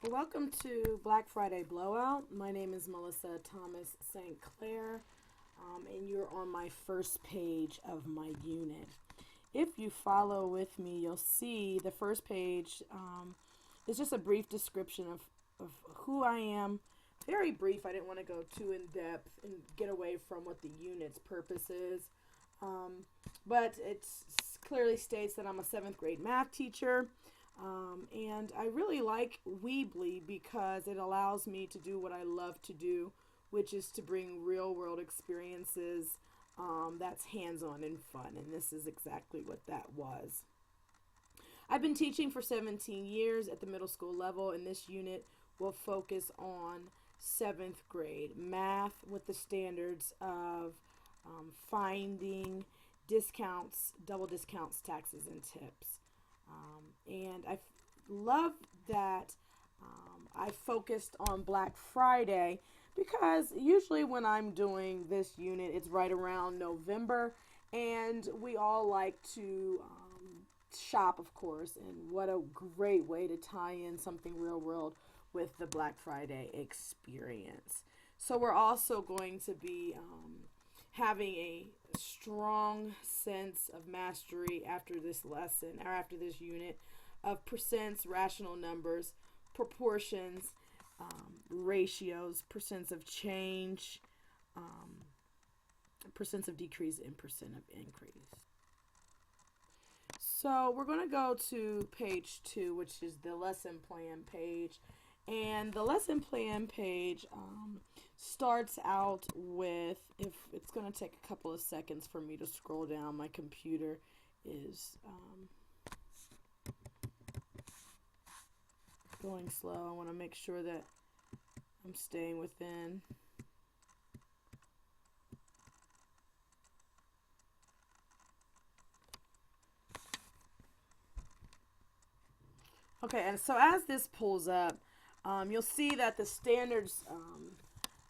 Welcome to Black Friday Blowout. My name is Melissa Thomas-St.Clair, and you're on my first page of my unit. If you follow with me, you'll see the first page is just a brief description of who I am. Very brief. I didn't want to go too in depth and get away from what the unit's purpose is. But it clearly states that I'm a 7th grade math teacher. And I really like Weebly because it allows me to do what I love to do, which is to bring real world experiences that's hands-on and fun. And this is exactly what that was. I've been teaching for 17 years at the middle school level, and this unit will focus on 7th grade math with the standards of finding discounts, double discounts, taxes, and tips. And I love that I focused on Black Friday because usually when I'm doing this unit, it's right around November, and we all like to shop, of course, and what a great way to tie in something real world with the Black Friday experience. So we're also going to be having a strong sense of mastery after this lesson or after this unit of percents, rational numbers, proportions, ratios, percents of change, percents of decrease, and percent of increase. So we're going to go to page 2, which is the lesson plan page. And the lesson plan page starts out with, if it's going to take a couple of seconds for me to scroll down, my computer is going slow. I want to make sure that I'm staying within. Okay, and so as this pulls up, you'll see that the standards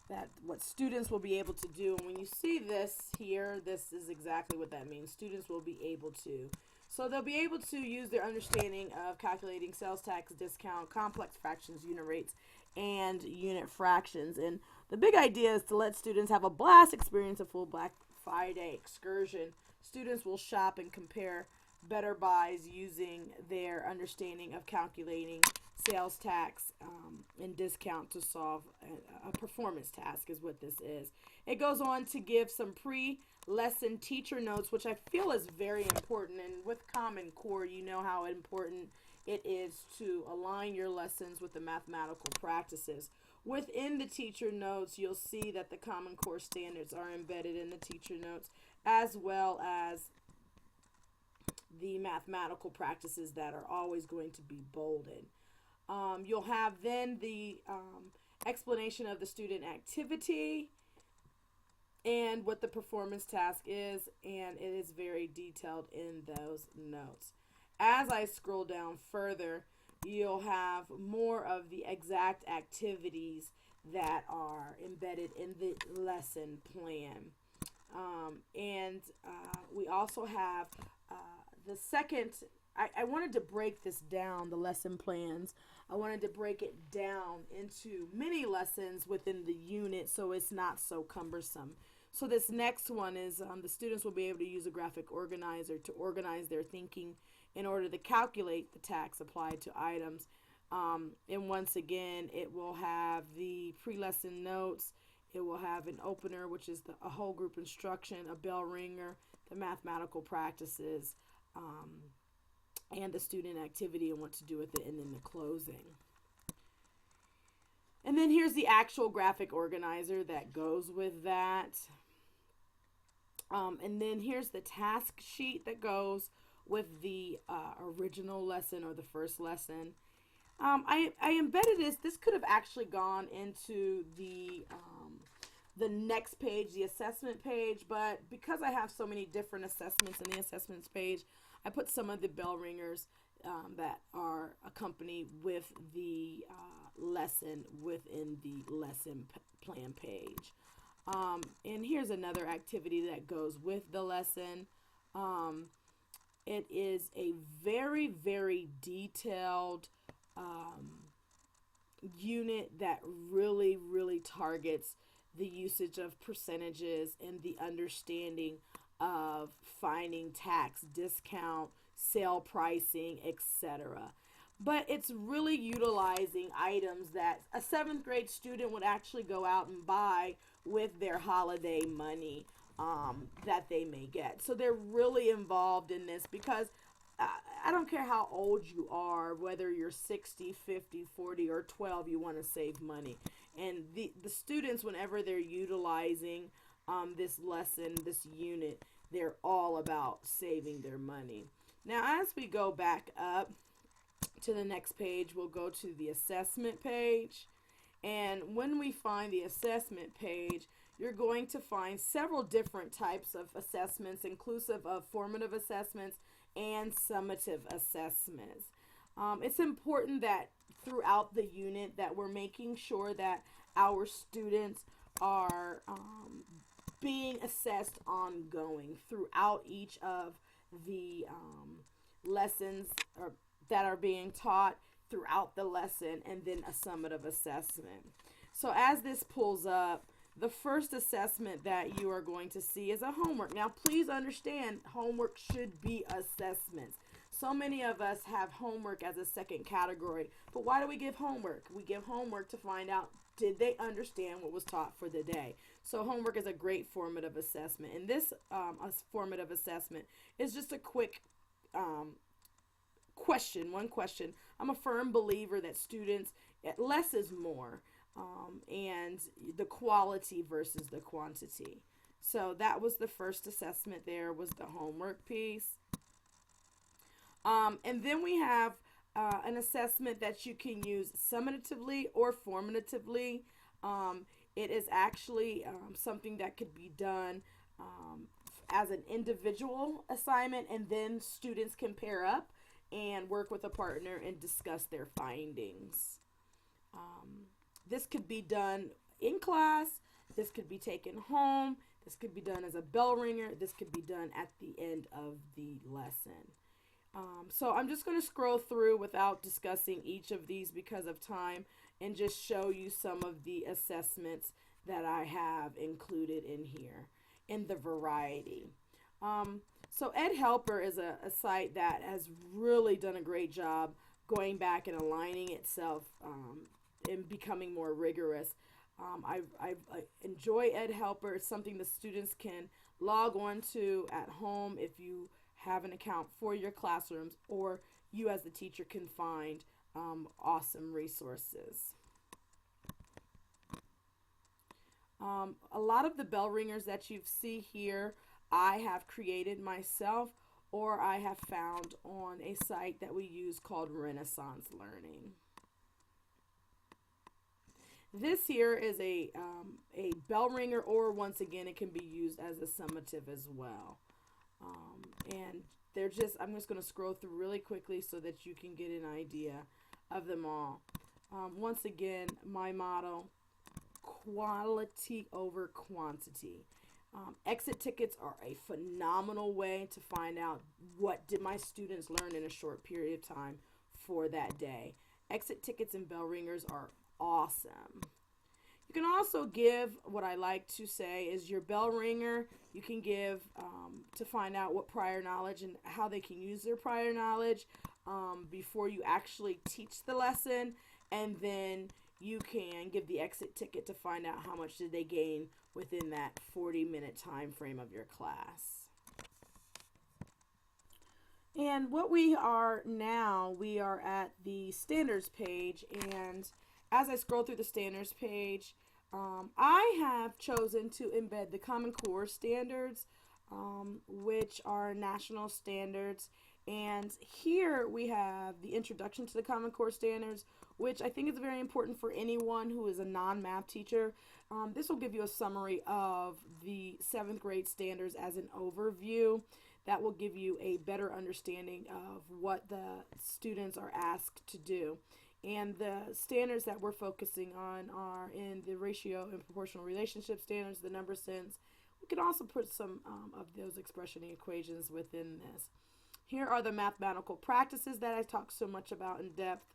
that what students will be able to do, and when you see this here, this is exactly what that means. Students will be able to. So they'll be able to use their understanding of calculating sales tax, discount, complex fractions, unit rates, and unit fractions. And the big idea is to let students have a blast, experience a full Black Friday excursion. Students will shop and compare better buys using their understanding of calculating sales tax and discount to solve a performance task is what this is. It goes on to give some pre-lesson teacher notes, which I feel is very important. And with Common Core, you know how important it is to align your lessons with the mathematical practices. Within the teacher notes, you'll see that the Common Core standards are embedded in the teacher notes, as well as the mathematical practices that are always going to be bolded. You'll have then the explanation of the student activity and what the performance task is, and it is very detailed in those notes. As I scroll down further, you'll have more of the exact activities that are embedded in the lesson plan. We also have the second, I wanted to break this down, the lesson plans. I wanted to break it down into mini lessons within the unit so it's not so cumbersome. So this next one is the students will be able to use a graphic organizer to organize their thinking in order to calculate the tax applied to items. And once again, it will have the pre-lesson notes. It will have an opener, which is a whole group instruction, a bell ringer, the mathematical practices, and the student activity and what to do with it, and then the closing. And then here's the actual graphic organizer that goes with that. And then here's the task sheet that goes with the original lesson or the first lesson. I embedded this. This could have actually gone into the next page, the assessment page, but because I have so many different assessments in the assessments page, I put some of the bell ringers that are accompanied with the lesson within the lesson plan page. And here's another activity that goes with the lesson. It is a very, very detailed unit that really targets the usage of percentages and the understanding of finding tax, discount, sale pricing, etc. But it's really utilizing items that a seventh grade student would actually go out and buy with their holiday money that they may get. So they're really involved in this because I don't care how old you are, whether you're 60, 50, 40, or 12, you want to save money. And the students, whenever they're utilizing this lesson, this unit, they're all about saving their money. Now, as we go back up to the next page, we'll go to the assessment page. And when we find the assessment page, you're going to find several different types of assessments, inclusive of formative assessments and summative assessments. It's important that throughout the unit that we're making sure that our students are being assessed ongoing throughout each of the lessons that are being taught throughout the lesson, and then a summative assessment. So as this pulls up, the first assessment that you are going to see is a homework. Now, please understand, homework should be assessments. So many of us have homework as a second category, but why do we give homework? We give homework to find out, did they understand what was taught for the day? So homework is a great formative assessment. And this formative assessment is just a quick one question. I'm a firm believer that students, less is more, and the quality versus the quantity. So that was the first assessment. There was the homework piece. And then we have an assessment that you can use summatively or formatively. It is actually something that could be done as an individual assignment, and then students can pair up and work with a partner and discuss their findings. This could be done in class. This could be taken home. This could be done as a bell ringer. This could be done at the end of the lesson. So I'm just going to scroll through without discussing each of these because of time, and just show you some of the assessments that I have included in here in the variety. So Ed Helper is a site that has really done a great job going back and aligning itself and becoming more rigorous. I enjoy Ed Helper. It's something the students can log on to at home if you have an account for your classrooms, or you as the teacher can find awesome resources. A lot of the bell ringers that you see here I have created myself, or I have found on a site that we use called Renaissance Learning. This here is a bell ringer, or once again it can be used as a summative as well. And they're just, I'm just going to scroll through really quickly so that you can get an idea of them all. Once again, my motto, quality over quantity. Exit tickets are a phenomenal way to find out what did my students learn in a short period of time for that day. Exit tickets and bell ringers are awesome. You can also give, what I like to say is your bell ringer, you can give to find out what prior knowledge and how they can use their prior knowledge before you actually teach the lesson, and then you can give the exit ticket to find out how much did they gain within that 40-minute time frame of your class. And what we are now, we are at the standards page, and as I scroll through the standards page, I have chosen to embed the Common Core standards, which are national standards. And here we have the introduction to the Common Core standards, which I think is very important for anyone who is a non-math teacher. This will give you a summary of the 7th grade standards as an overview. That will give you a better understanding of what the students are asked to do. And the standards that we're focusing on are in the ratio and proportional relationship standards, the number sense. We can also put some of those expression equations within this. Here are the mathematical practices that I talk so much about in depth.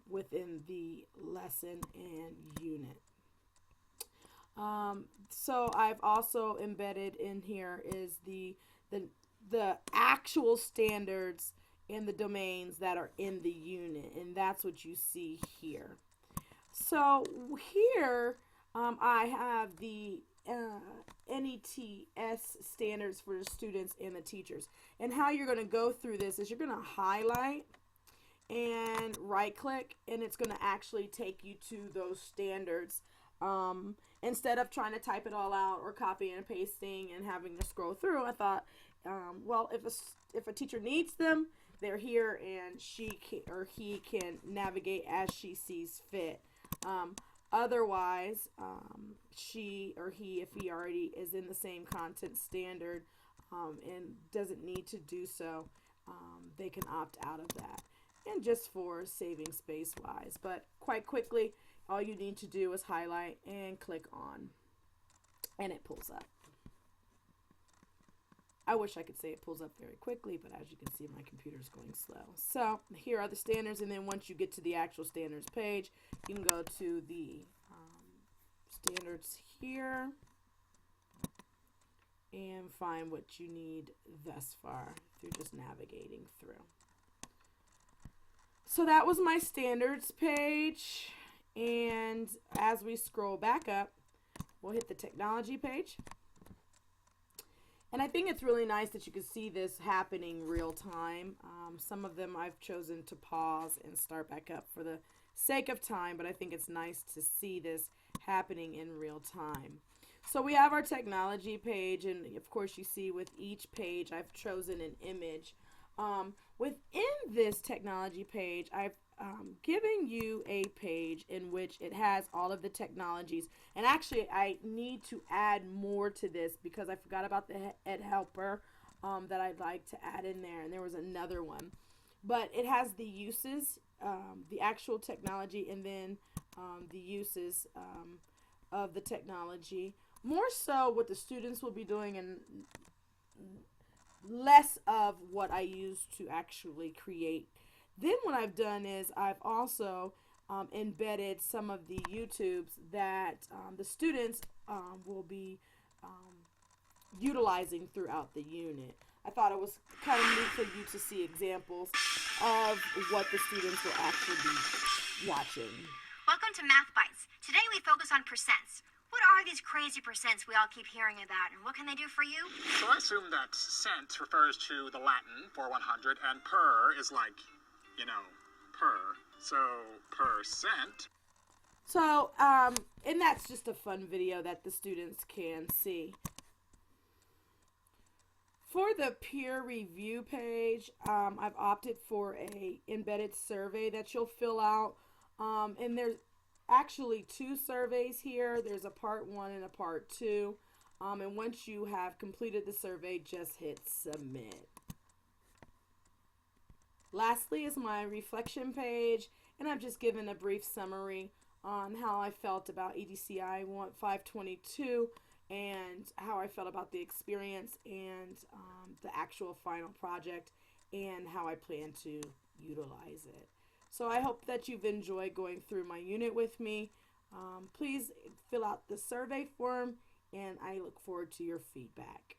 within the lesson and unit. So I've also embedded in here is the the actual standards and the domains that are in the unit, and that's what you see here. So here I have the NETS standards for the students and the teachers. And how you're going to go through this is you're going to highlight and right click, and it's going to actually take you to those standards. Instead of trying to type it all out or copy and pasting and having to scroll through, I thought, well, if a teacher needs them, they're here, and she can, or he can navigate as she sees fit. Otherwise, she or he, if he already is in the same content standard and doesn't need to do so, they can opt out of that. And just for saving space wise, but quite quickly, all you need to do is highlight and click on, and it pulls up. I wish I could say it pulls up very quickly, but as you can see, my computer's going slow. So here are the standards, and then once you get to the actual standards page, you can go to the standards here and find what you need thus far through just navigating through. So that was my standards page, and as we scroll back up, we'll hit the technology page. And I think it's really nice that you can see this happening real time. Some of them I've chosen to pause and start back up for the sake of time, but I think it's nice to see this happening in real time. So we have our technology page, and of course you see with each page I've chosen an image. Within this technology page, I've given you a page in which it has all of the technologies. And actually, I need to add more to this because I forgot about the Ed Helper that I'd like to add in there. And there was another one. But it has the uses, the actual technology, and then the uses of the technology. More so what the students will be doing and less of what I use to actually create. Then what I've done is I've also embedded some of the YouTubes that the students will be utilizing throughout the unit. I thought it was kind of neat for you to see examples of what the students will actually be watching. Welcome to Math Bites. Today we focus on percents. What are these crazy percents we all keep hearing about, and what can they do for you? So I assume that cent refers to the Latin for 100, and per is like, you know, per. So, percent. So, and that's just a fun video that the students can see. For the peer review page, I've opted for a embedded survey that you'll fill out. And there's actually two surveys here. There's a part 1 and a part 2. And once you have completed the survey, just hit submit. Lastly is my reflection page, and I've just given a brief summary on how I felt about EDCI 522 and how I felt about the experience and the actual final project and how I plan to utilize it. So I hope that you've enjoyed going through my unit with me. Please fill out the survey form, and I look forward to your feedback.